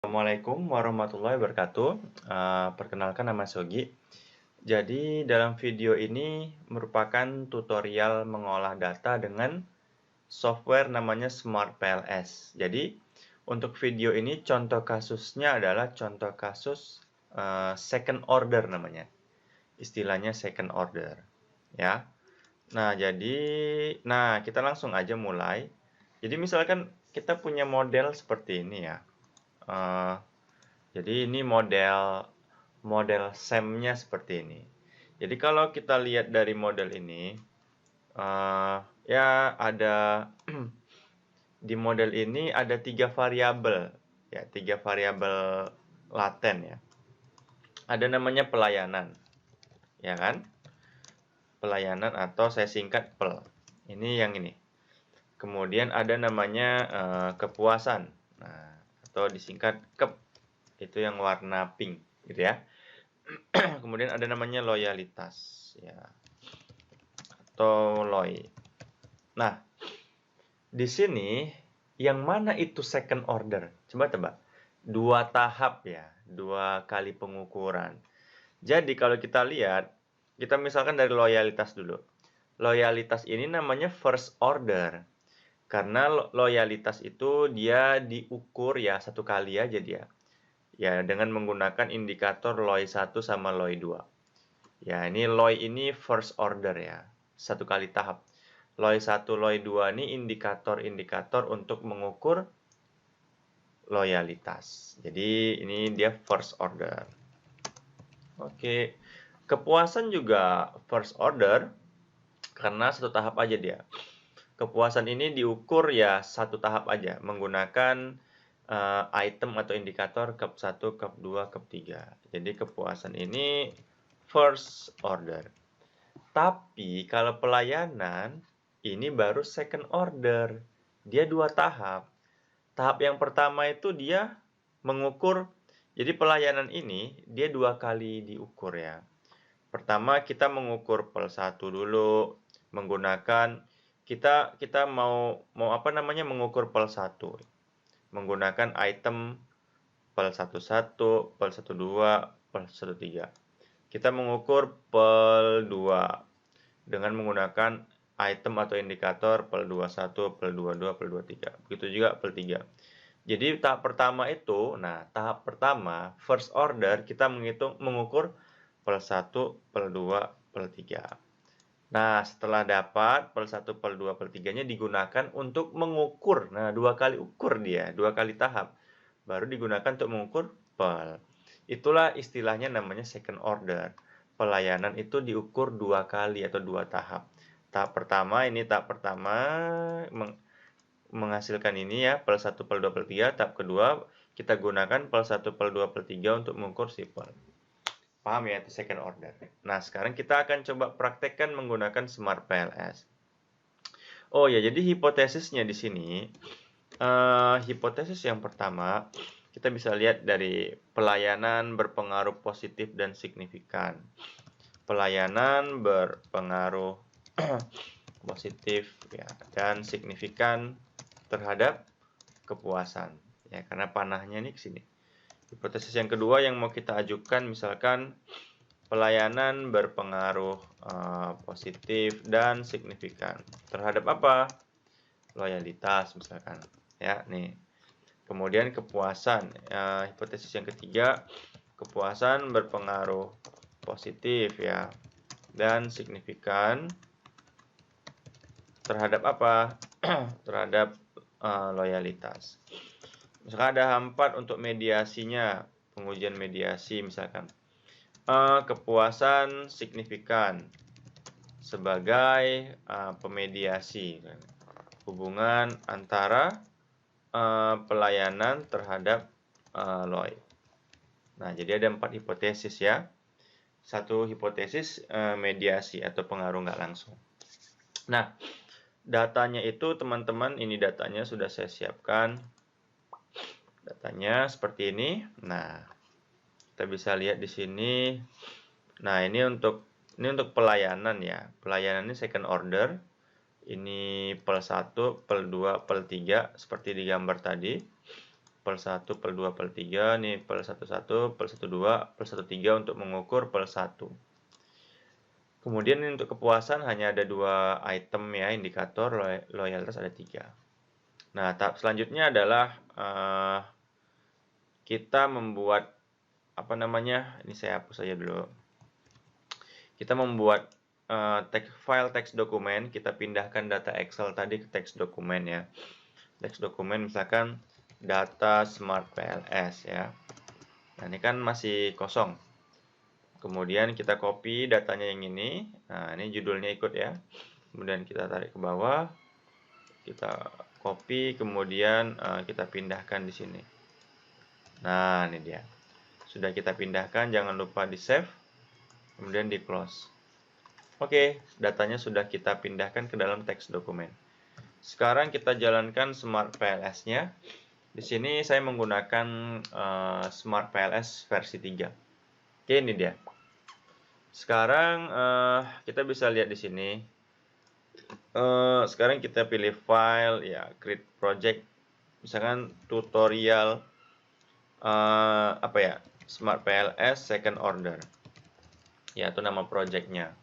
Assalamualaikum warahmatullahi wabarakatuh. Perkenalkan nama Sogi. Jadi dalam video ini merupakan tutorial mengolah data dengan software namanya Smart PLS. Jadi untuk video ini contoh kasusnya adalah contoh kasus second order namanya. Istilahnya second order, ya. Nah, kita langsung aja mulai. Jadi misalkan kita punya model seperti ini ya. Eh, jadi ini model SEM-nya seperti ini. Jadi kalau kita lihat dari model ini, ya ada di model ini ada 3 variabel, ya 3 variabel laten ya. Ada namanya pelayanan, ya kan? Pelayanan atau saya singkat PEL. Ini yang ini. Kemudian ada namanya kepuasan, nah, atau disingkat KEP. Itu yang warna pink, gitu ya. Kemudian ada namanya loyalitas, ya, atau LOY. Nah, di sini yang mana itu second order? Coba tebak. 2 tahap ya, 2 kali pengukuran. Jadi kalau kita lihat, kita misalkan dari loyalitas dulu. Loyalitas ini namanya first order. Karena loyalitas itu dia diukur ya 1 kali aja dia. Ya, dengan menggunakan indikator LOI 1 sama LOI 2. Ya, ini LOI ini first order ya. 1 kali tahap. LOI 1, LOI 2 ini indikator-indikator untuk mengukur loyalitas. Jadi, ini dia first order. Oke. Kepuasan juga first order karena 1 tahap aja dia. Kepuasan ini diukur ya 1 tahap aja menggunakan item atau indikator cup 1, cup 2, cup 3. Jadi kepuasan ini first order. Tapi kalau pelayanan ini baru second order. Dia 2 tahap. Tahap yang pertama itu dia mengukur. Jadi pelayanan ini dia 2 kali diukur ya. Pertama kita mengukur PEL 1 dulu menggunakan kita mau apa namanya mengukur PEL 1 menggunakan item PEL 11, PEL 12, PEL 13. Kita mengukur PEL 2 dengan menggunakan item atau indikator PEL 21, PEL 22, PEL 23. Begitu juga PEL 3. Jadi tahap pertama itu, tahap pertama first order kita mengukur PEL 1, PEL 2, PEL 3. Nah, setelah dapat PEL 1, PEL 2, PEL 3-nya digunakan untuk mengukur. Nah, 2 kali ukur dia, 2 kali tahap. Baru digunakan untuk mengukur PEL. Itulah istilahnya namanya second order. Pelayanan itu diukur 2 kali atau 2 tahap. Tahap pertama menghasilkan ini ya, PEL 1, PEL 2, PEL 3. Tahap kedua kita gunakan PEL 1, PEL 2, PEL 3 untuk mengukur si PEL. Paham ya, itu second order. Nah, sekarang kita akan coba praktekkan menggunakan Smart PLS. Oh ya, jadi hipotesisnya di sini, hipotesis yang pertama, kita bisa lihat dari pelayanan berpengaruh positif dan signifikan. Pelayanan berpengaruh positif ya, dan signifikan terhadap kepuasan. Ya, karena panahnya ini ke sini. Hipotesis yang kedua yang mau kita ajukan misalkan pelayanan berpengaruh positif dan signifikan terhadap apa? Loyalitas misalkan. Ya, nih. Kemudian kepuasan. Hipotesis yang ketiga, kepuasan berpengaruh positif ya dan signifikan terhadap apa? Terhadap loyalitas. Misalkan ada 4 untuk mediasinya, pengujian mediasi misalkan. Kepuasan signifikan sebagai pemediasi hubungan antara pelayanan terhadap LOI. Nah, jadi ada 4 hipotesis ya. Satu hipotesis mediasi atau pengaruh nggak langsung. Nah, datanya itu teman-teman, ini datanya sudah saya siapkan. Datanya seperti ini. Nah, kita bisa lihat di sini. Nah, ini untuk pelayanan ya. Pelayanan ini second order. Ini PEL 1, PEL 2, PEL 3 seperti di gambar tadi. pel 1, pel 2, pel 3, nih pel 11, pel 12, pel 13 untuk mengukur pel 1. Kemudian untuk kepuasan hanya ada 2 item ya, indikator loyalitas ada 3. Nah, tahap selanjutnya adalah kita membuat apa namanya? Ini saya hapus saja dulu. Kita membuat file teks dokumen, kita pindahkan data Excel tadi ke teks dokumen ya. Teks dokumen misalkan data smart PLS ya. Nah, ini kan masih kosong. Kemudian kita copy datanya yang ini. Nah, ini judulnya ikut ya. Kemudian kita tarik ke bawah. Kita copy, kemudian kita pindahkan di sini. Nah, ini dia. Sudah kita pindahkan, jangan lupa di save. Kemudian di close. Oke, datanya sudah kita pindahkan ke dalam teks dokumen. Sekarang kita jalankan Smart PLS-nya. Di sini saya menggunakan Smart PLS versi 3. Oke, ini dia. Sekarang kita bisa lihat di sini. Sekarang kita pilih file, ya, create project. Misalkan tutorial apa ya? Smart PLS second order. Ya, itu nama projectnya.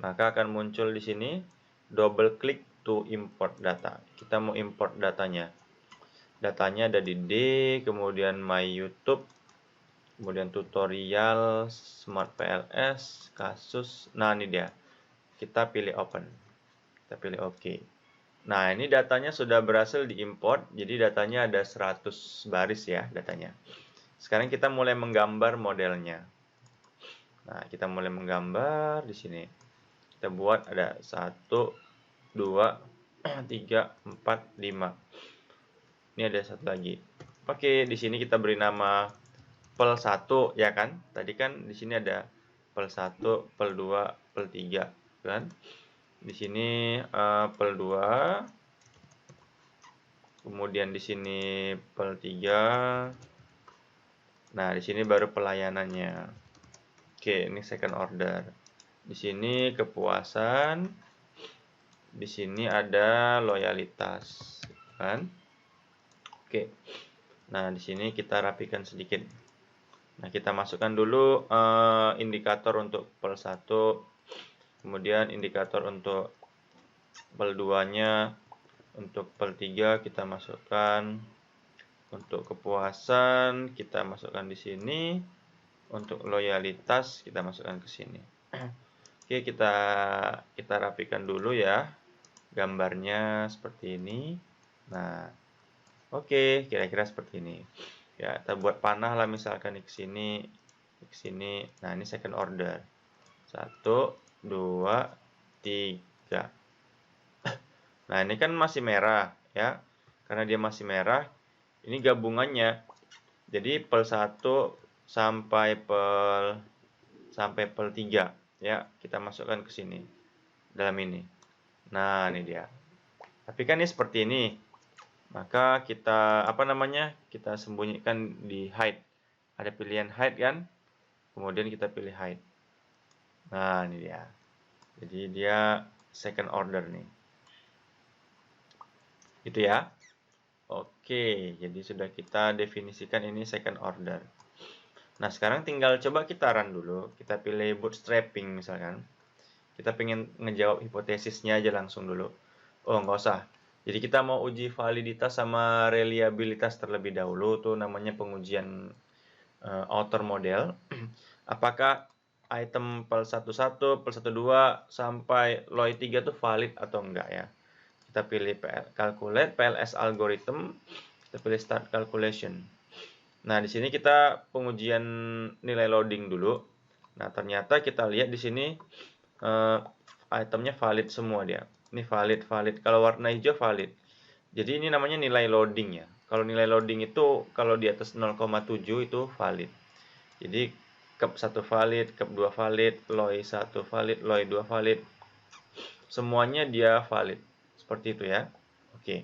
Maka akan muncul di sini double click to import data. Kita mau import datanya. Datanya ada di D, kemudian my YouTube, kemudian tutorial, smart PLS, kasus. Nah, ini dia. Kita pilih open. Kita pilih OK. Nah, ini datanya sudah berhasil diimport. Jadi datanya ada 100 baris ya datanya. Sekarang kita mulai menggambar modelnya. Nah, kita mulai menggambar di sini. Kita buat ada 1, 2, 3, 4, 5. Ini ada satu lagi. Oke, di sini kita beri nama pel 1 ya kan? Tadi kan di sini ada pel 1, pel 2, pel 3 kan? Di sini pel 2. Kemudian di sini pel 3. Nah, di sini baru pelayanannya. Oke, ini second order. Di sini kepuasan. Di sini ada loyalitas, kan? Oke. Nah, di sini kita rapikan sedikit. Nah, kita masukkan dulu indikator untuk pel 1, kemudian indikator untuk pel 2-nya, untuk pel 3 kita masukkan, untuk kepuasan kita masukkan di sini, untuk loyalitas kita masukkan ke sini. Oke, kita rapikan dulu ya gambarnya seperti ini. Nah, oke, kira-kira seperti ini. Ya, kita buat panah lah misalkan di sini, di sini. Nah, ini second order. 1, 2, 3. Nah, ini kan masih merah ya. Karena dia masih merah, ini gabungannya. Jadi pel 1 sampai pel 3 ya, kita masukkan ke sini dalam ini. Nah, ini dia. Tapi kan ini seperti ini. Maka kita apa namanya? Kita sembunyikan di hide. Ada pilihan hide kan? Kemudian kita pilih hide. Nah, ini dia. Jadi dia second order nih. Gitu ya. Oke, jadi sudah kita definisikan ini second order. Nah, sekarang tinggal coba kita run dulu. Kita pilih bootstrapping misalkan. Kita pengen ngejawab hipotesisnya aja langsung dulu. Oh, nggak usah. Jadi kita mau uji validitas sama reliabilitas terlebih dahulu. Tuh namanya pengujian outer model. Apakah item pel 11, pel 12 sampai LOI 3 tuh valid atau enggak ya. Kita pilih calculate PLS algorithm, kita pilih start calculation. Nah, di sini kita pengujian nilai loading dulu. Nah, ternyata kita lihat di sini itemnya valid semua dia. Ini valid. Kalau warna hijau valid. Jadi ini namanya nilai loading ya. Kalau nilai loading itu kalau di atas 0,7 itu valid. Jadi cup 1 valid, cup 2 valid, LOI 1 valid, LOI 2 valid. Semuanya dia valid. Seperti itu ya. Oke.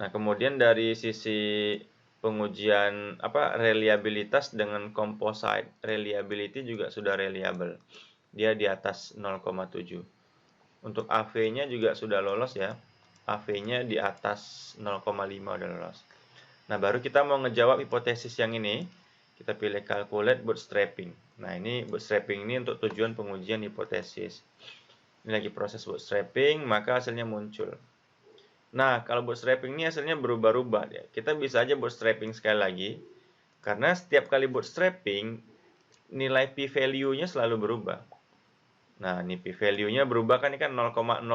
Nah, kemudian dari sisi pengujian reliabilitas dengan composite reliability juga sudah reliable. Dia di atas 0,7. Untuk AV-nya juga sudah lolos ya. AV-nya di atas 0,5 udah lolos. Nah, baru kita mau ngejawab hipotesis yang ini. Kita pilih calculate bootstrapping. Nah, ini bootstrapping ini untuk tujuan pengujian hipotesis. Ini lagi proses bootstrapping, maka hasilnya muncul. Nah, kalau bootstrapping ini hasilnya berubah-ubah ya. Kita bisa aja bootstrapping sekali lagi. Karena setiap kali bootstrapping, nilai p-value-nya selalu berubah. Nah, ini p-value-nya berubah kan, ini kan 0,062.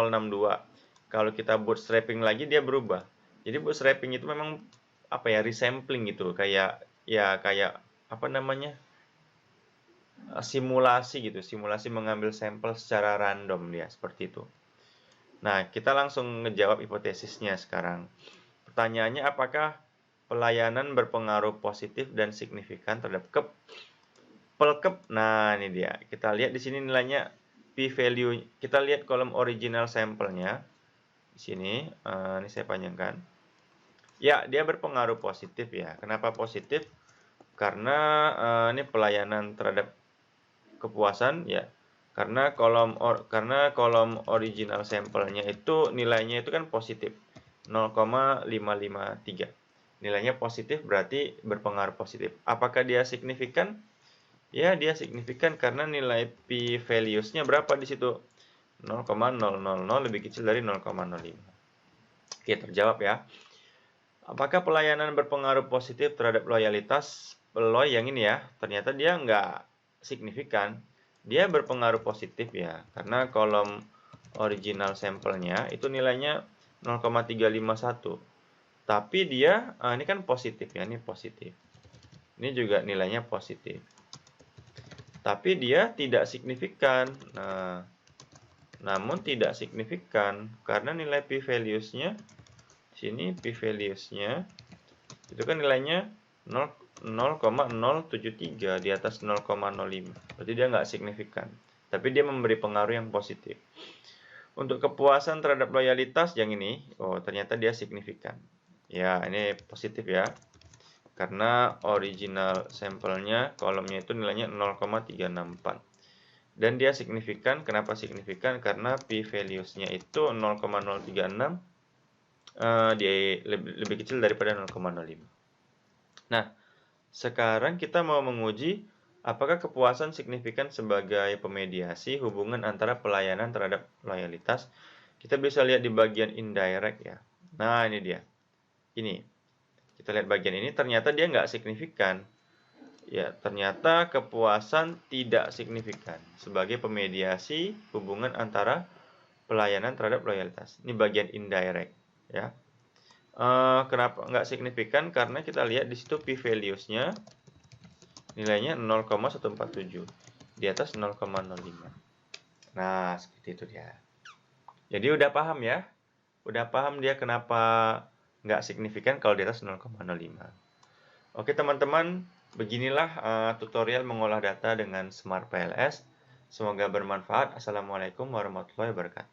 Kalau kita bootstrapping lagi, dia berubah. Jadi bootstrapping itu memang apa ya, resampling gitu, kayak apa namanya, simulasi gitu, simulasi mengambil sampel secara random dia, seperti itu. Nah, kita langsung ngejawab hipotesisnya sekarang. Pertanyaannya, apakah pelayanan berpengaruh positif dan signifikan terhadap pelkep? Nah, ini dia. Kita lihat di sini nilainya p-value. Kita lihat kolom original sampelnya. Di sini, ini saya panjangkan. Ya, dia berpengaruh positif ya. Kenapa positif? Karena ini pelayanan terhadap kepuasan ya. Karena kolom original sampelnya itu nilainya itu kan positif 0,553. Nilainya positif berarti berpengaruh positif. Apakah dia signifikan? Ya, dia signifikan karena nilai p-values-nya berapa di situ? 0,000 lebih kecil dari 0,05. Oke, terjawab ya. Apakah pelayanan berpengaruh positif terhadap loyalitas? Peloy yang ini ya, ternyata dia nggak signifikan. Dia berpengaruh positif ya, karena kolom original sampelnya itu nilainya 0,351. Tapi dia, ini kan positif ya, ini positif. Ini juga nilainya positif. Tapi dia tidak signifikan. Nah, namun tidak signifikan karena nilai p-values-nya sini p-values-nya itu kan nilainya 0,073 di atas 0,05. Berarti dia nggak signifikan. Tapi dia memberi pengaruh yang positif. Untuk kepuasan terhadap loyalitas yang ini, oh ternyata dia signifikan. Ya, ini positif ya. Karena original sampelnya, kolomnya itu nilainya 0,364. Dan dia signifikan. Kenapa signifikan? Karena p-values-nya itu 0,036, lebih kecil daripada 0,05. Nah, sekarang kita mau menguji apakah kepuasan signifikan sebagai pemediasi hubungan antara pelayanan terhadap loyalitas. Kita bisa lihat di bagian indirect ya. Nah, ini dia. Ini. Kita lihat bagian ini, ternyata dia nggak signifikan. Ya, ternyata kepuasan tidak signifikan sebagai pemediasi hubungan antara pelayanan terhadap loyalitas. Ini bagian indirect ya. Kenapa nggak signifikan? Karena kita lihat di situ p-values-nya nilainya 0,147 di atas 0,05. Nah, seperti itu dia. Jadi udah paham ya? Udah paham dia kenapa nggak signifikan kalau di atas 0,05. Oke teman-teman, beginilah tutorial mengolah data dengan Smart PLS. Semoga bermanfaat. Assalamualaikum warahmatullahi wabarakatuh.